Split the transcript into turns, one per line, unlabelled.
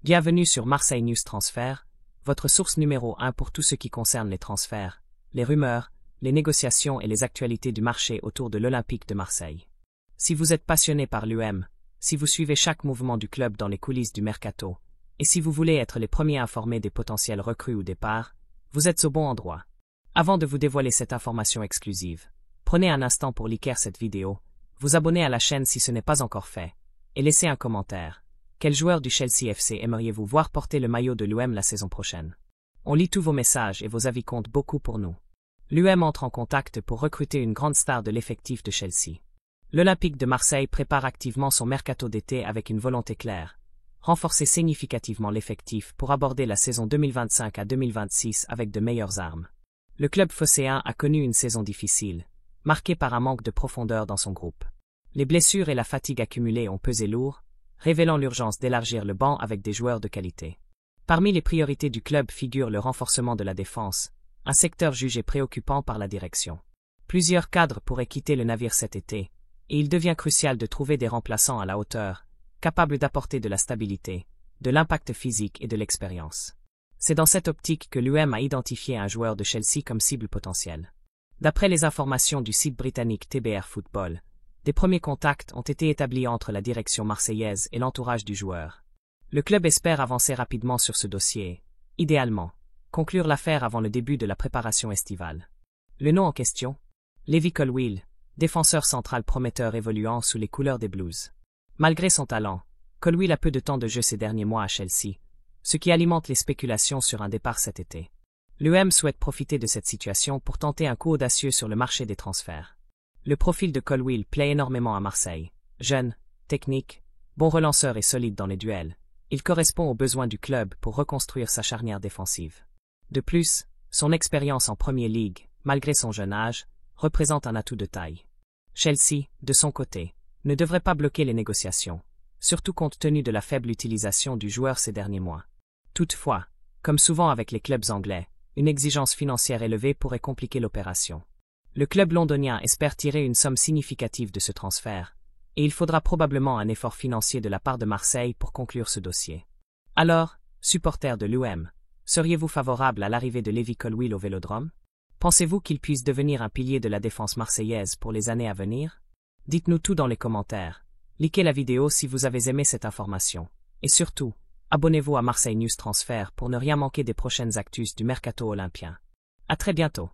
Bienvenue sur Marseille News Transfert, votre source numéro 1 pour tout ce qui concerne les transferts, les rumeurs, les négociations et les actualités du marché autour de l'Olympique de Marseille. Si vous êtes passionné par l'UM, si vous suivez chaque mouvement du club dans les coulisses du mercato, et si vous voulez être les premiers informés des potentiels recrues ou départs, vous êtes au bon endroit. Avant de vous dévoiler cette information exclusive, prenez un instant pour liker cette vidéo, vous abonner à la chaîne si ce n'est pas encore fait, et laissez un commentaire. Quel joueur du Chelsea FC aimeriez-vous voir porter le maillot de l'UM la saison prochaine? On lit tous vos messages et vos avis comptent beaucoup pour nous. L'UM entre en contact pour recruter une grande star de l'effectif de Chelsea. L'Olympique de Marseille prépare activement son mercato d'été avec une volonté claire. Renforcer significativement l'effectif pour aborder la saison 2025 à 2026 avec de meilleures armes. Le club phocéen a connu une saison difficile, marquée par un manque de profondeur dans son groupe. Les blessures et la fatigue accumulée ont pesé lourd, révélant l'urgence d'élargir le banc avec des joueurs de qualité. Parmi les priorités du club figure le renforcement de la défense, un secteur jugé préoccupant par la direction. Plusieurs cadres pourraient quitter le navire cet été, et il devient crucial de trouver des remplaçants à la hauteur, capables d'apporter de la stabilité, de l'impact physique et de l'expérience. C'est dans cette optique que l'UM a identifié un joueur de Chelsea comme cible potentielle. D'après les informations du site britannique TBR Football, des premiers contacts ont été établis entre la direction marseillaise et l'entourage du joueur. Le club espère avancer rapidement sur ce dossier, idéalement, conclure l'affaire avant le début de la préparation estivale. Le nom en question? Levi Colwill, défenseur central prometteur évoluant sous les couleurs des Blues. Malgré son talent, Colwill a peu de temps de jeu ces derniers mois à Chelsea, ce qui alimente les spéculations sur un départ cet été. L'UM souhaite profiter de cette situation pour tenter un coup audacieux sur le marché des transferts. Le profil de Colwill plaît énormément à Marseille. Jeune, technique, bon relanceur et solide dans les duels, il correspond aux besoins du club pour reconstruire sa charnière défensive. De plus, son expérience en Premier League, malgré son jeune âge, représente un atout de taille. Chelsea, de son côté, ne devrait pas bloquer les négociations, surtout compte tenu de la faible utilisation du joueur ces derniers mois. Toutefois, comme souvent avec les clubs anglais, une exigence financière élevée pourrait compliquer l'opération. Le club londonien espère tirer une somme significative de ce transfert, et il faudra probablement un effort financier de la part de Marseille pour conclure ce dossier. Alors, supporters de l'UM, seriez-vous favorable à l'arrivée de Levi Colwill au Vélodrome? Pensez-vous qu'il puisse devenir un pilier de la défense marseillaise pour les années à venir? Dites-nous tout dans les commentaires, likez la vidéo si vous avez aimé cette information, et surtout, abonnez-vous à Marseille News Transfert pour ne rien manquer des prochaines actus du mercato olympien. À très bientôt.